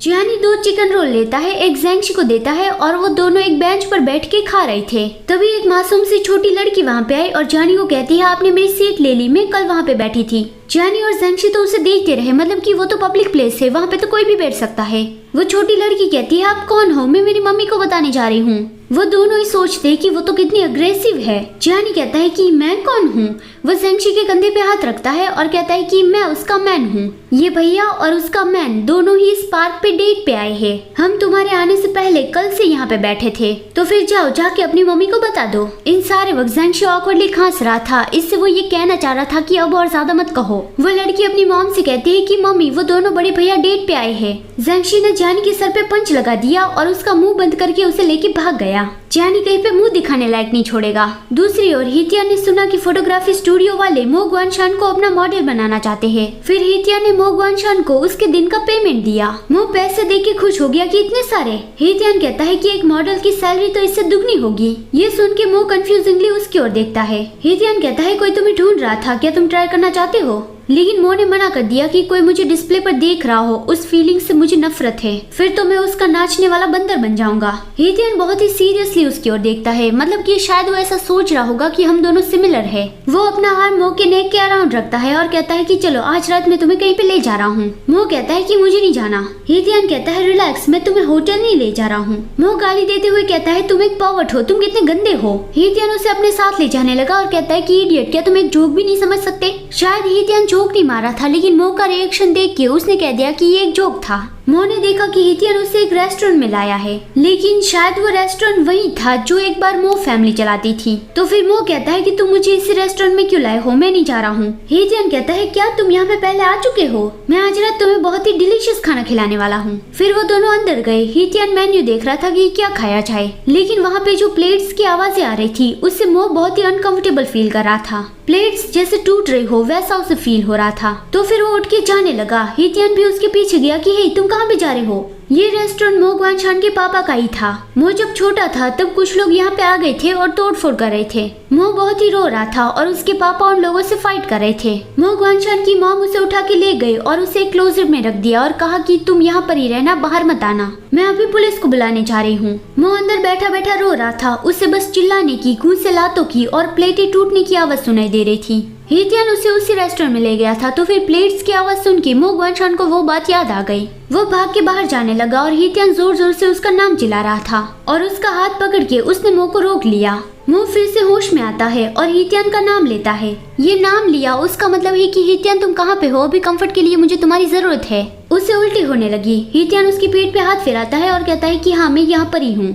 Jiyani 2 chicken roll लेता है, एक जैंक्शी को देता है और वो दोनों एक बेंच पर बैठ के खा रहे थे। तभी एक मासूम सी छोटी लड़की वहाँ पे आई और जियानी को कहती है आपने मेरी सीट ले ली, मैं कल वहाँ पे बैठी थी। जियानी और जैंक्शी तो उसे देखते रहे, मतलब कि वो तो पब्लिक प्लेस है, वहाँ पे तो कोई भी बैठ सकता है। वो छोटी लड़की कहती है आप कौन हो, मैं मेरी मम्मी को बताने जा रही हूँ। वो दोनों ही सोचते हैं कि वो तो कितनी अग्रेसिव है। जियानी कहता है कि मैं कौन हूँ। वो जैंक्शी के कंधे पे हाथ रखता है और कहता है कि मैं उसका मैन हूँ। ये भैया और उसका मैन दोनों ही इस पार्क पे डेट पे आए हैं। हम तुम्हारे आने से पहले कल से यहाँ पे बैठे थे, तो फिर जाओ जाके अपनी मम्मी को बता दो। इन सारे वक्त जैंक्शी ऑकवर्डली खांस रहा था, इससे वो ये कहना चाह रहा था कि अब और ज्यादा मत कहो। वो लड़की अपनी मॉम से कहती है कि मम्मी वो दोनों बड़े भैया डेट पे आए हैं। जैंक्शी ने जियानी के सर पे पंच लगा दिया और उसका मुंह बंद करके उसे लेके भाग गया। जियानी कहीं पे मुंह दिखाने लायक नहीं छोड़ेगा। दूसरी ओर हितिया ने सुना कि फोटोग्राफी स्टूडियो वाले मो ग्वानशान को अपना मॉडल बनाना चाहते हैं। फिर हितिया ने मो ग्वानशान को उसके दिन का पेमेंट दिया। मो पैसे देके खुश हो गया कि इतने सारे। हितियान कहता है कि एक मॉडल की सैलरी तो इससे दुगनी होगी। ये सुन के मो कंफ्यूजिंगली उसकी ओर देखता है। हितियान कहता है कोई तुम्हें ढूंढ रहा था, क्या तुम ट्राई करना चाहते हो? लेकिन मो ने मना कर दिया कि कोई मुझे डिस्प्ले पर देख रहा हो, उस फीलिंग से मुझे नफरत है, फिर तो मैं उसका नाचने वाला बंदर बन जाऊंगा। हितियान बहुत ही सीरियसली उसकी ओर देखता है, मतलब कि शायद वो ऐसा सोच रहा होगा कि हम दोनों सिमिलर है। वो अपना आर्म मो के नेक के अराउंड रखता है और कहता है कि चलो आज रात मैं तुम्हें कहीं पे ले जा रहा हूँ। मो कहता है कि मुझे नहीं जाना। हितियान कहता है रिलैक्स, मैं तुम्हें होटल नहीं ले जा रहा हूँ। मो गाली देते हुए कहता है तुम एक पावट हो, तुम कितने गंदे हो। हितियान उसे अपने साथ ले जाने लगा और कहता है कि इडियट, क्या तुम एक जोक भी नहीं समझ सकते? शायद हितियान जोक नहीं मारा था, लेकिन मो का रिएक्शन देख के उसने कह दिया कि ये एक जोक था। मो ने देखा कि हितियान उसे एक रेस्टोरेंट में लाया है, लेकिन शायद वो रेस्टोरेंट वही था जो एक बार मो फैमिली चलाती थी। तो फिर मो कहता है कि तुम मुझे इस रेस्टोरेंट में क्यों लाए हो, मैं नहीं जा रहा हूँ। हितियान कहता है क्या तुम यहाँ पे पहले आ चुके हो? मैं आज रात तुम्हें बहुत ही डिलीशियस खाना खिलाने वाला हूँ। फिर वो दोनों अंदर गए। हितियान मेन्यू देख रहा था कि क्या खाया जाए, लेकिन वहाँ पे जो प्लेट्स की आवाजें आ रही थी उससे मो बहुत ही अनकंफर्टेबल फील कर रहा था। प्लेट्स जैसे टूट रही हो वैसा उसे फील हो रहा था। तो फिर वो उठ के जाने लगा। हितियान भी उसके पीछे गया कि हे तुम कहाँ पे जा रहे हो? ये रेस्टोरेंट मो ग्वानशान के पापा का ही था। मो जब छोटा था तब कुछ लोग यहाँ पे आ गए थे और तोड़फोड़ कर रहे थे। मो बहुत ही रो रहा था और उसके पापा उन लोगों से फाइट कर रहे थे। मो ग्वानशान की मॉम उसे उठा के ले गई और उसे एक क्लोजेट में रख दिया और कहा कि तुम यहाँ पर ही रहना, बाहर मत आना, मैं अभी पुलिस को बुलाने जा रही हूँ। मो अंदर बैठा बैठा रो रहा था, उसे बस चिल्लाने की, गूंज से लातों की और प्लेटें टूटने की आवाज सुनाई दे रही थी। हितियान उसे उसी रेस्टोरेंट में ले गया था। तो फिर प्लेट्स की आवाज सुन के मो ग्वानशान को वो बात याद आ गई। वो भाग के बाहर जाने लगा और हितियान जोर जोर से उसका नाम चिल्ला रहा था और उसका हाथ पकड़ के उसने मो को रोक लिया। मो फिर से होश में आता है और हितियान का नाम लेता है। ये नाम लिया उसका मतलब है कि हितियान तुम कहाँ पे हो, अभी कंफर्ट के लिए मुझे तुम्हारी जरूरत है। उसे उल्टी होने लगी। हितियान उसकी पीठ पे हाथ फिराता है और कहता है कि हाँ मैं यहाँ पर ही हूँ।